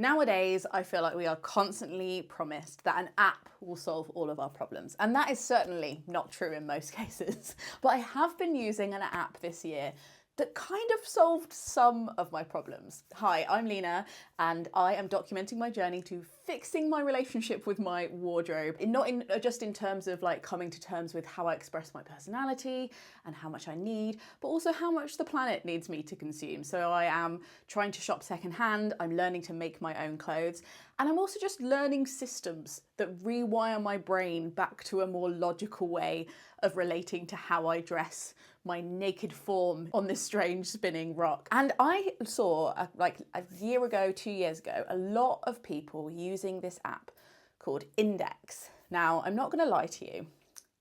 Nowadays, I feel like we are constantly promised that an app will solve all of our problems. And that is certainly not true in most cases. But I have been using an app this year that kind of solved some of my problems. Hi, I'm Lena, and I am documenting my journey to fixing my relationship with my wardrobe. Not just in terms of like coming to terms with how I express my personality and how much I need, but also how much the planet needs me to consume. So I am trying to shop secondhand, I'm learning to make my own clothes, and I'm also just learning systems that rewire my brain back to a more logical way of relating to how I dress my naked form on this strange spinning rock. And I saw, like a year ago, 2 years ago, a lot of people using this app called Indyx. Now, I'm not gonna lie to you,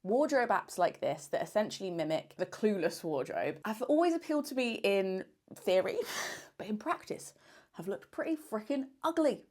wardrobe apps like this that essentially mimic the clueless wardrobe have always appealed to me in theory, but in practice have looked pretty freaking ugly.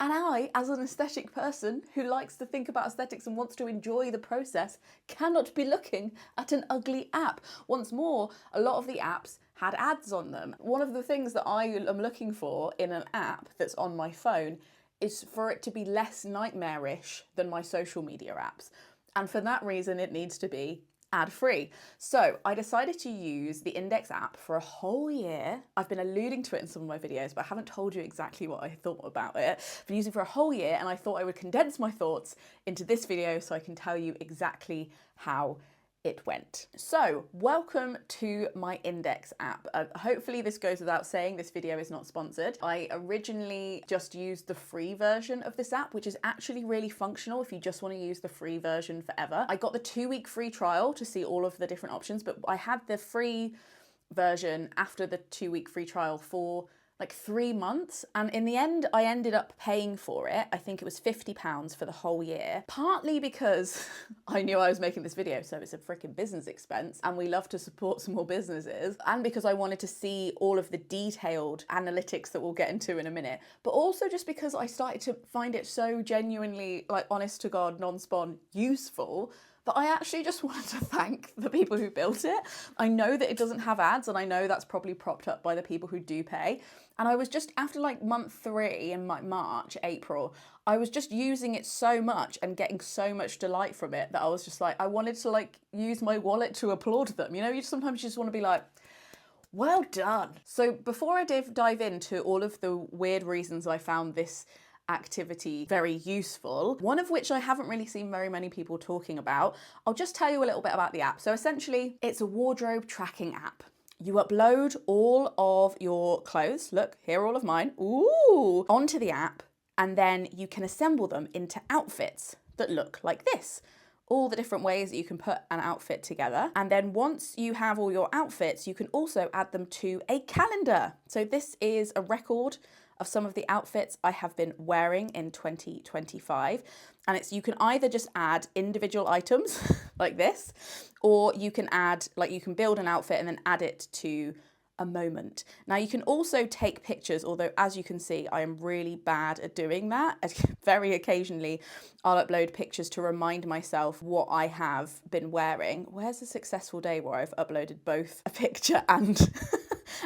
And I, as an aesthetic person who likes to think about aesthetics and wants to enjoy the process, cannot be looking at an ugly app. Once more, a lot of the apps had ads on them. One of the things that I am looking for in an app that's on my phone is for it to be less nightmarish than my social media apps. And for that reason, it needs to be ad-free. So I decided to use the Indyx app for a whole year. I've been alluding to it in some of my videos, but I haven't told you exactly what I thought about it. I've been using it for a whole year, and I thought I would condense my thoughts into this video so I can tell you exactly how it went. So welcome to my Indyx app. Hopefully this goes without saying, this video is not sponsored. I originally just used the free version of this app, which is actually really functional if you just want to use the free version forever. I got the 2-week free trial to see all of the different options, but I had the free version after the 2-week free trial for like 3 months, and in the end I ended up paying for it. I think it was £50 for the whole year, partly because I knew I was making this video, so it's a freaking business expense and we love to support small businesses, and because I wanted to see all of the detailed analytics that we'll get into in a minute, but also just because I started to find it so genuinely, like, honest to God, non-spawn useful, that I actually just wanted to thank the people who built it. I know that it doesn't have ads, and I know that's probably propped up by the people who do pay. And I was just, after like month 3 in like March, April, I was just using it so much and getting so much delight from it that I was just like, I wanted to like use my wallet to applaud them. You know, you sometimes just want to be like, well done. So before I dive into all of the weird reasons I found this activity very useful, one of which I haven't really seen very many people talking about, I'll just tell you a little bit about the app. So essentially, it's a wardrobe tracking app. You upload all of your clothes, look, here are all of mine, ooh, onto the app, and then you can assemble them into outfits that look like this. All the different ways that you can put an outfit together. And then once you have all your outfits, you can also add them to a calendar. So this is a record of some of the outfits I have been wearing in 2025. And it's, you can either just add individual items like this, or you can add, like, you can build an outfit and then add it to a moment. Now you can also take pictures, although as you can see, I am really bad at doing that. Very occasionally, I'll upload pictures to remind myself what I have been wearing. Where's a successful day where I've uploaded both a picture and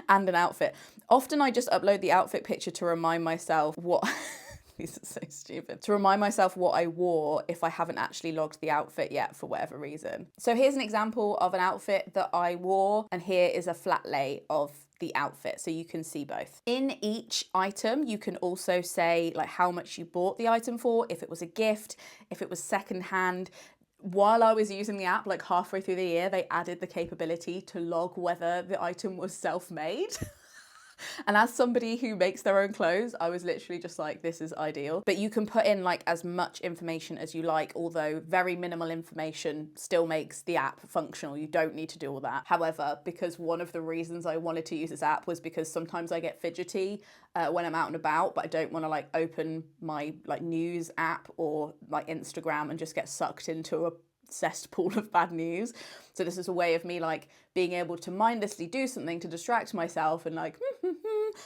and an outfit? Often I just upload the outfit picture to remind myself what these are so stupid. To remind myself what I wore if I haven't actually logged the outfit yet for whatever reason. So here's an example of an outfit that I wore, and here is a flat lay of the outfit, so you can see both. In each item, you can also say like how much you bought the item for, if it was a gift, if it was secondhand. While I was using the app, like halfway through the year, they added the capability to log whether the item was self-made. And as somebody who makes their own clothes, I was literally just like, this is ideal. But you can put in like as much information as you like, although very minimal information still makes the app functional. You don't need to do all that. However, because one of the reasons I wanted to use this app was because sometimes I get fidgety when I'm out and about, but I don't want to like open my like news app or like Instagram and just get sucked into a cesspool of bad news. So this is a way of me like being able to mindlessly do something to distract myself and like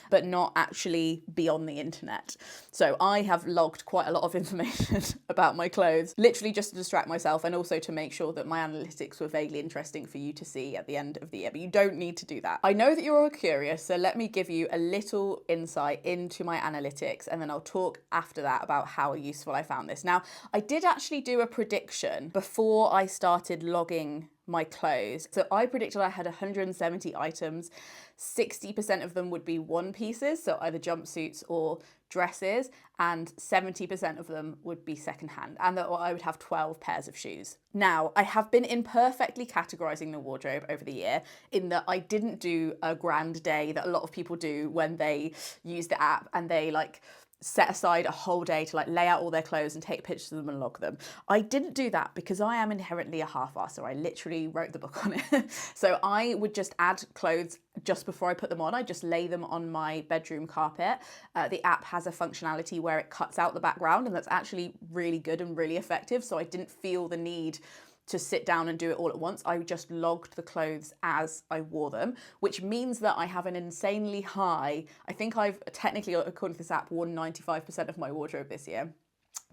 but not actually be on the internet. So I have logged quite a lot of information about my clothes, literally just to distract myself and also to make sure that my analytics were vaguely interesting for you to see at the end of the year. But you don't need to do that. I know that you're all curious, so let me give you a little insight into my analytics, and then I'll talk after that about how useful I found this. Now, I did actually do a prediction before I started logging my clothes. So I predicted I had 170 items. 60% of them would be one pieces, so either jumpsuits or dresses, and 70% of them would be secondhand, and that I would have 12 pairs of shoes. Now, I have been imperfectly categorizing the wardrobe over the year in that I didn't do a grand day that a lot of people do when they use the app and they like set aside a whole day to like lay out all their clothes and take pictures of them and log them. I didn't do that because I am inherently a half-asser. I literally wrote the book on it. So I would just add clothes just before I put them on. I just lay them on my bedroom carpet. The app has a functionality where it cuts out the background, and that's actually really good and really effective. So I didn't feel the need to sit down and do it all at once. I just logged the clothes as I wore them, which means that I have an insanely high, I think I've technically, according to this app, worn 95% of my wardrobe this year.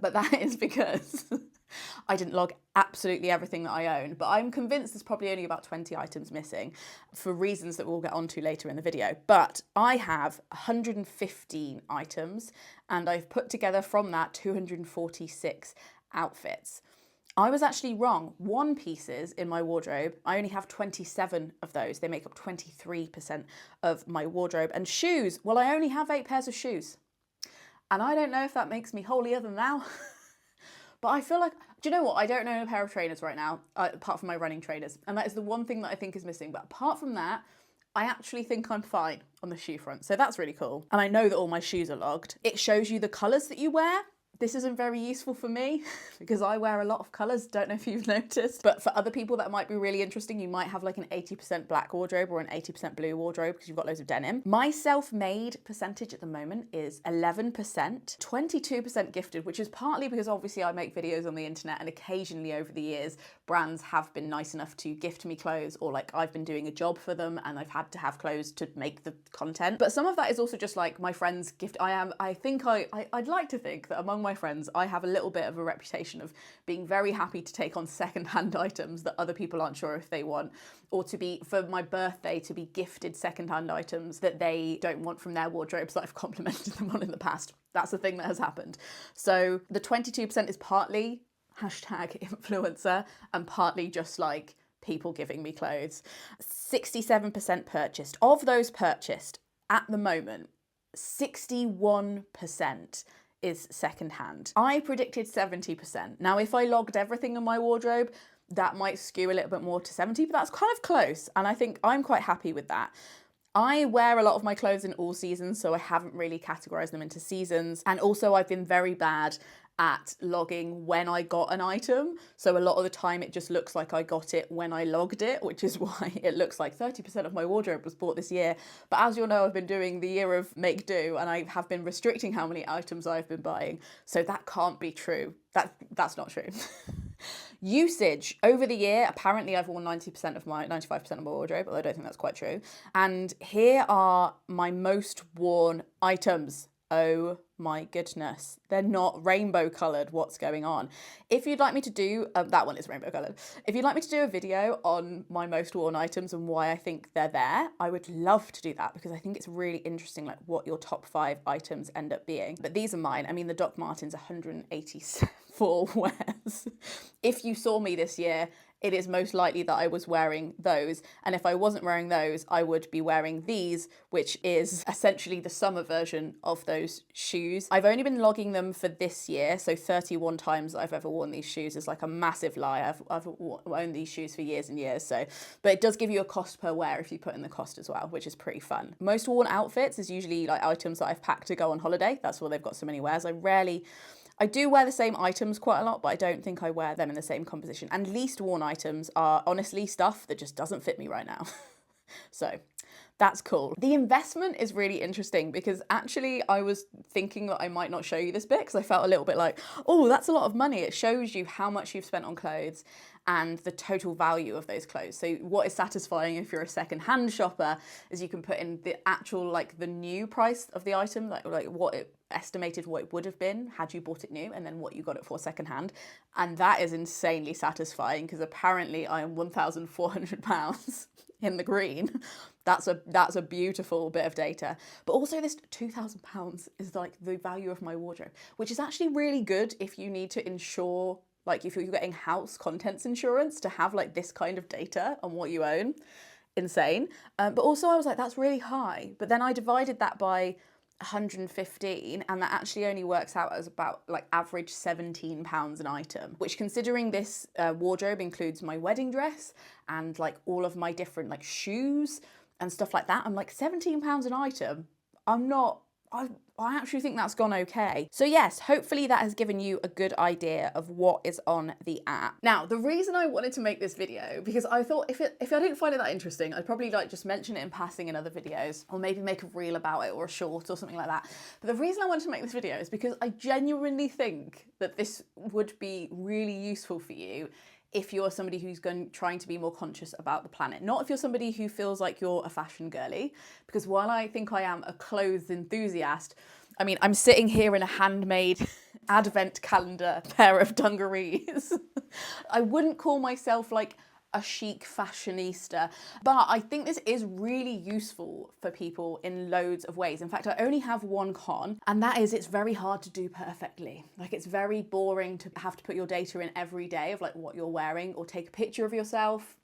But that is because I didn't log absolutely everything that I own, but I'm convinced there's probably only about 20 items missing for reasons that we'll get onto later in the video. But I have 115 items, and I've put together from that 246 outfits. I was actually wrong. One pieces in my wardrobe, I only have 27 of those. They make up 23% of my wardrobe. And shoes, well, I only have 8 pairs of shoes. And I don't know if that makes me holier than thou. But I feel like, do you know what? I don't own a pair of trainers right now, apart from my running trainers. And that is the one thing that I think is missing. But apart from that, I actually think I'm fine on the shoe front. So that's really cool. And I know that all my shoes are logged. It shows you the colours that you wear. This isn't very useful for me because I wear a lot of colours, don't know if you've noticed. But for other people that might be really interesting, you might have like an 80% black wardrobe or an 80% blue wardrobe because you've got loads of denim. My self-made percentage at the moment is 11%, 22% gifted, which is partly because obviously I make videos on the internet, and occasionally over the years, brands have been nice enough to gift me clothes, or like I've been doing a job for them and I've had to have clothes to make the content. But some of that is also just like my friends gift. I'd like to think that among my friends, I have a little bit of a reputation of being very happy to take on secondhand items that other people aren't sure if they want, or to be, for my birthday, to be gifted secondhand items that they don't want from their wardrobes that I've complimented them on in the past. That's a thing that has happened. So the 22% is partly #influencer and partly just like people giving me clothes. 67% purchased. Of those purchased, at the moment, 61% is secondhand. I predicted 70%. Now, if I logged everything in my wardrobe, that might skew a little bit more to 70, but that's kind of close. And I think I'm quite happy with that. I wear a lot of my clothes in all seasons, so I haven't really categorized them into seasons. And also I've been very bad at logging when I got an item. So a lot of the time it just looks like I got it when I logged it, which is why it looks like 30% of my wardrobe was bought this year. But as you'll know, I've been doing the year of make do, and I have been restricting how many items I've been buying. So that can't be true. That's not true. Usage over the year, apparently I've worn 95% of my wardrobe, although I don't think that's quite true. And here are my most worn items. Oh my goodness, they're not rainbow coloured. What's going on? If you'd like me to do, that one is rainbow coloured. If you'd like me to do a video on my most worn items and why I think they're there, I would love to do that because I think it's really interesting, like what your top 5 items end up being. But these are mine. I mean, the Doc Martens, 184 wears. If you saw me this year, it is most likely that I was wearing those. And if I wasn't wearing those, I would be wearing these, which is essentially the summer version of those shoes. I've only been logging them for this year, so 31 times I've ever worn these shoes is like a massive lie. I've owned these shoes for years and years, but it does give you a cost per wear if you put in the cost as well, which is pretty fun. Most worn outfits is usually like items that I've packed to go on holiday. That's why they've got so many wears. I do wear the same items quite a lot, but I don't think I wear them in the same composition. And least worn items are honestly stuff that just doesn't fit me right now. So that's cool. The investment is really interesting because actually I was thinking that I might not show you this bit because I felt a little bit like, oh, that's a lot of money. It shows you how much you've spent on clothes. and the total value of those clothes. So what is satisfying if you're a second-hand shopper is you can put in the actual, like the new price of the item, like what it estimated what it would have been had you bought it new, and then what you got it for second-hand. And that is insanely satisfying because apparently I am £1,400 in the green. That's a beautiful bit of data. But also this £2,000 is like the value of my wardrobe, which is actually really good if you need to insure, like if you're getting house contents insurance, to have like this kind of data on what you own. Insane. But also I was like, that's really high. But then I divided that by 115, and that actually only works out as about like average £17 an item, which, considering this wardrobe includes my wedding dress and like all of my different like shoes and stuff like that, I'm like, £17 an item. I actually think that's gone okay. So yes, hopefully that has given you a good idea of what is on the app. Now, the reason I wanted to make this video, because I thought if I didn't find it that interesting, I'd probably like just mention it in passing in other videos, or maybe make a reel about it or a short or something like that. But the reason I wanted to make this video is because I genuinely think that this would be really useful for you if you're somebody who's trying to be more conscious about the planet. Not if you're somebody who feels like you're a fashion girly, because while I think I am a clothes enthusiast, I mean, I'm sitting here in a handmade advent calendar pair of dungarees. I wouldn't call myself like a chic fashionista, but I think this is really useful for people in loads of ways. In fact, I only have one con, and that is it's very hard to do perfectly. Like, it's very boring to have to put your data in every day of like what you're wearing, or take a picture of yourself.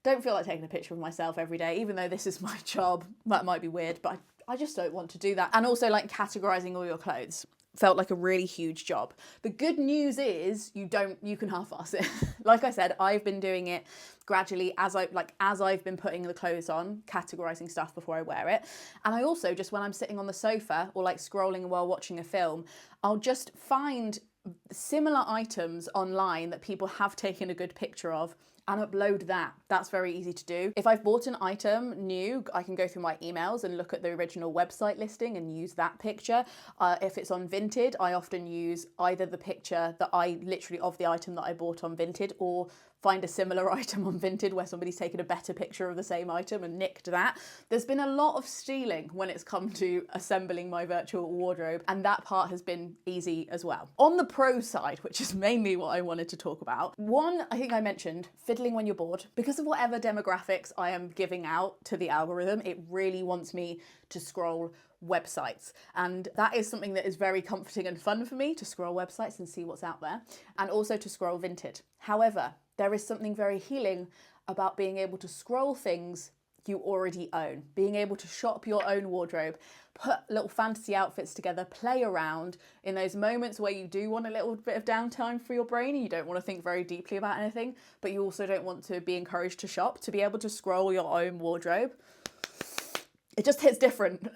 Don't feel like taking a picture of myself every day, even though this is my job. That might be weird, but I just don't want to do that. And also, like, categorizing all your clothes felt like a really huge job. The good news is you can half-ass it. Like I said, I've been doing it gradually as I've been putting the clothes on, categorizing stuff before I wear it. And I also, just when I'm sitting on the sofa or like scrolling while watching a film, I'll just find similar items online that people have taken a good picture of and upload that. That's very easy to do. If I've bought an item new, I can go through my emails and look at the original website listing and use that picture. If it's on Vinted, I often use either the picture that of the item that I bought on Vinted, or find a similar item on Vinted where somebody's taken a better picture of the same item and nicked that. There's been a lot of stealing when it's come to assembling my virtual wardrobe, and that part has been easy as well. On the pro side, which is mainly what I wanted to talk about, one, I think I mentioned fiddling when you're bored. Because of whatever demographics I am giving out to the algorithm, it really wants me to scroll websites, and that is something that is very comforting and fun for me, to scroll websites and see what's out there, and also to scroll Vinted. However, there is something very healing about being able to scroll things you already own, being able to shop your own wardrobe, put little fantasy outfits together, play around in those moments where you do want a little bit of downtime for your brain and you don't want to think very deeply about anything, but you also don't want to be encouraged to shop. To be able to scroll your own wardrobe, it just hits different.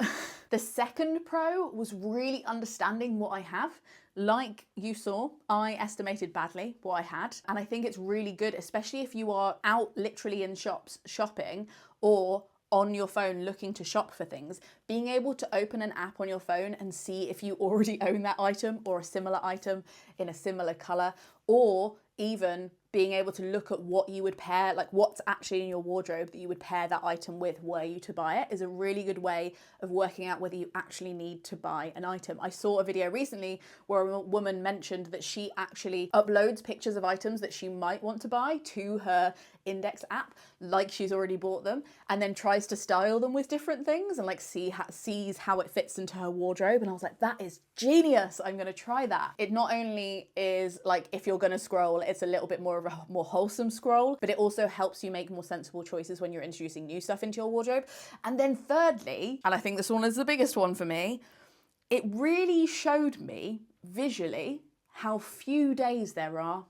The second pro was really understanding what I have. Like you saw, I estimated badly what I had, and I think it's really good, especially if you are out literally in shops shopping, or on your phone looking to shop for things, being able to open an app on your phone and see if you already own that item or a similar item in a similar color, or even being able to look at what you would pair, like what's actually in your wardrobe that you would pair that item with were you to buy it, is a really good way of working out whether you actually need to buy an item. I saw a video recently where a woman mentioned that she actually uploads pictures of items that she might want to buy to her Indyx app, like she's already bought them, and then tries to style them with different things and like sees how it fits into her wardrobe. And I was like, that is genius. I'm going to try that. It not only is like, if you're going to scroll, it's a little bit more of a more wholesome scroll, but it also helps you make more sensible choices when you're introducing new stuff into your wardrobe. And then thirdly, and I think this one is the biggest one for me, it really showed me visually how few days there are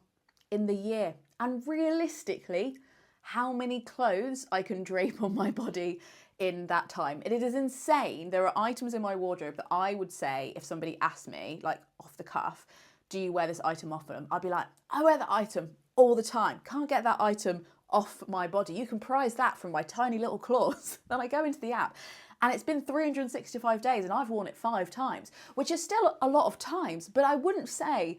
in the year, and realistically how many clothes I can drape on my body in that time. It is insane. There are items in my wardrobe that I would say, if somebody asked me, like off the cuff, do you wear this item often? I'd be like, I wear that item all the time. Can't get that item off my body. You can prize that from my tiny little claws. Then I go into the app and it's been 365 days and I've worn it 5 times, which is still a lot of times, but I wouldn't say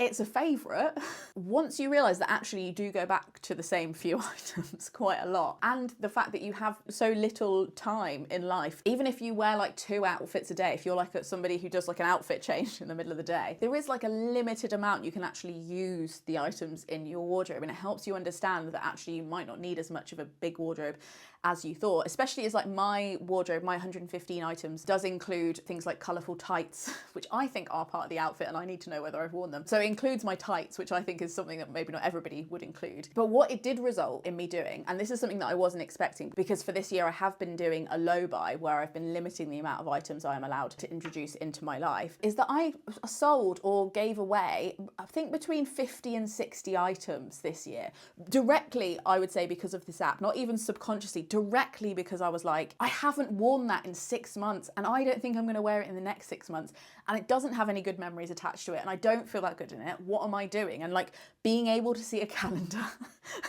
it's a favourite. Once you realise that actually you do go back to the same few items quite a lot, and the fact that you have so little time in life, even if you wear like 2 outfits a day, if you're like somebody who does like an outfit change in the middle of the day, there is like a limited amount you can actually use the items in your wardrobe, and it helps you understand that actually you might not need as much of a big wardrobe as you thought, especially as like my wardrobe, my 115 items does include things like colourful tights, which I think are part of the outfit and I need to know whether I've worn them. So it includes my tights, which I think is something that maybe not everybody would include. But what it did result in me doing, and this is something that I wasn't expecting, because for this year I have been doing a low buy where I've been limiting the amount of items I am allowed to introduce into my life, is that I sold or gave away, I think, between 50 and 60 items this year. Directly, I would say, because of this app, not even subconsciously, directly because I was like, I haven't worn that in 6 months and I don't think I'm going to wear it in the next 6 months, and it doesn't have any good memories attached to it and I don't feel that good in it. What am I doing? And like being able to see a calendar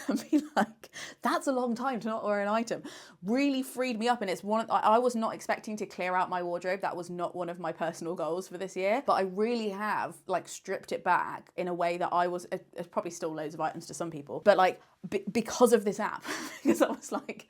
and be like, that's a long time to not wear an item, really freed me up. And it's I was not expecting to clear out my wardrobe. That was not one of my personal goals for this year, but I really have like stripped it back in a way that there's probably still loads of items to some people, but like because of this app, because I was like,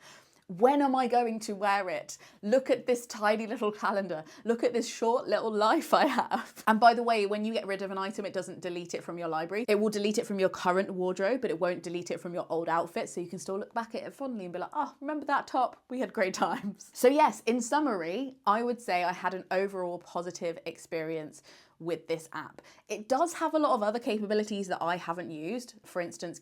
when am I going to wear it? Look at this tiny little calendar. Look at this short little life I have. And by the way, when you get rid of an item, it doesn't delete it from your library. It will delete it from your current wardrobe, but it won't delete it from your old outfit. So you can still look back at it fondly and be like, oh, remember that top? We had great times. So yes, in summary, I would say I had an overall positive experience with this app. It does have a lot of other capabilities that I haven't used. For instance,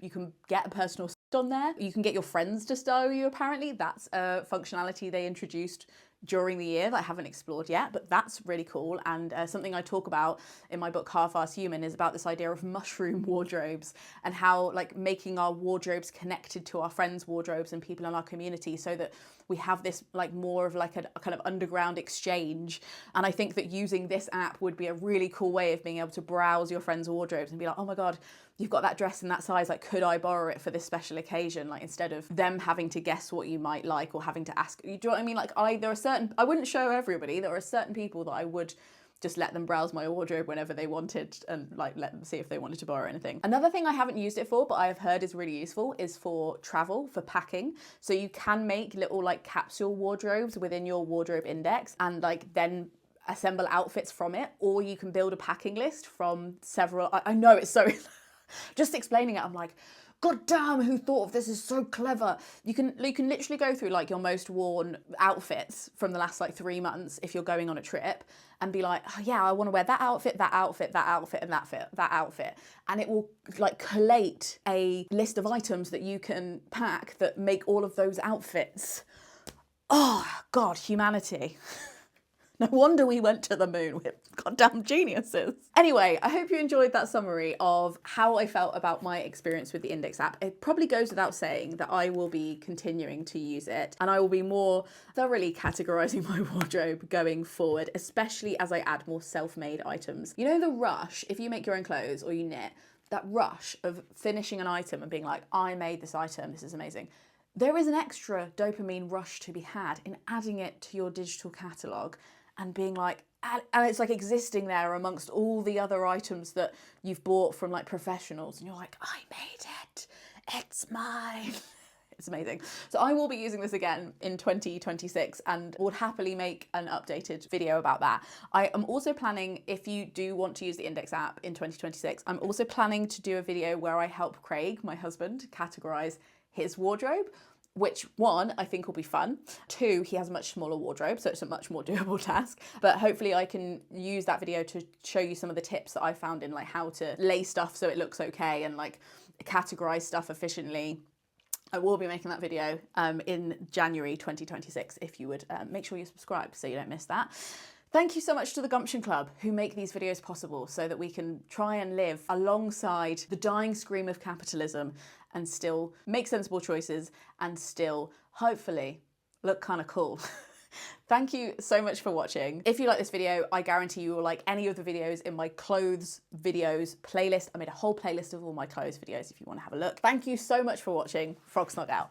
you can get a personal on there. You can get your friends to style you, apparently. That's a functionality they introduced during the year that I haven't explored yet, but that's really cool. And something I talk about in my book Half-Assed Human is about this idea of mushroom wardrobes and how like making our wardrobes connected to our friends' wardrobes and people in our community, so that we have this like more of like a kind of underground exchange. And I think that using this app would be a really cool way of being able to browse your friends' wardrobes and be like, oh my God, you've got that dress in that size, like could I borrow it for this special occasion? Like instead of them having to guess what you might like or having to ask, you do you know what I mean? Like I wouldn't show everybody, there are certain people that I would just let them browse my wardrobe whenever they wanted and like let them see if they wanted to borrow anything. Another thing I haven't used it for, but I have heard is really useful, is for travel, for packing. So you can make little like capsule wardrobes within your wardrobe index and like then assemble outfits from it, or you can build a packing list from several, I know it's so, just explaining it, I'm like, God damn, who thought of this? Is so clever. You can literally go through like your most worn outfits from the last like 3 months if you're going on a trip and be like, oh, yeah, I want to wear that outfit, that outfit, that outfit, and that outfit. And it will like collate a list of items that you can pack that make all of those outfits. Oh, God, humanity. No wonder we went to the moon, with goddamn geniuses. Anyway, I hope you enjoyed that summary of how I felt about my experience with the Indyx app. It probably goes without saying that I will be continuing to use it and I will be more thoroughly categorizing my wardrobe going forward, especially as I add more self-made items. You know the rush, if you make your own clothes or you knit, that rush of finishing an item and being like, I made this item, this is amazing. There is an extra dopamine rush to be had in adding it to your digital catalogue and being like, and it's like existing there amongst all the other items that you've bought from like professionals and you're like, I made it, it's mine. It's amazing. So I will be using this again in 2026 and would happily make an updated video about that. I am also planning, if you do want to use the Indyx app in 2026, I'm also planning to do a video where I help Craig, my husband, categorize his wardrobe, which one, I think will be fun. Two, he has a much smaller wardrobe, so it's a much more doable task. But hopefully I can use that video to show you some of the tips that I found in like how to lay stuff so it looks okay and like categorize stuff efficiently. I will be making that video in January 2026 if you would make sure you subscribe so you don't miss that. Thank you so much to the Gumption Club who make these videos possible so that we can try and live alongside the dying scream of capitalism and still make sensible choices and still, hopefully, look kind of cool. Thank you so much for watching. If you like this video, I guarantee you will like any of the videos in my clothes videos playlist. I made a whole playlist of all my clothes videos if you want to have a look. Thank you so much for watching. Frog Snog out.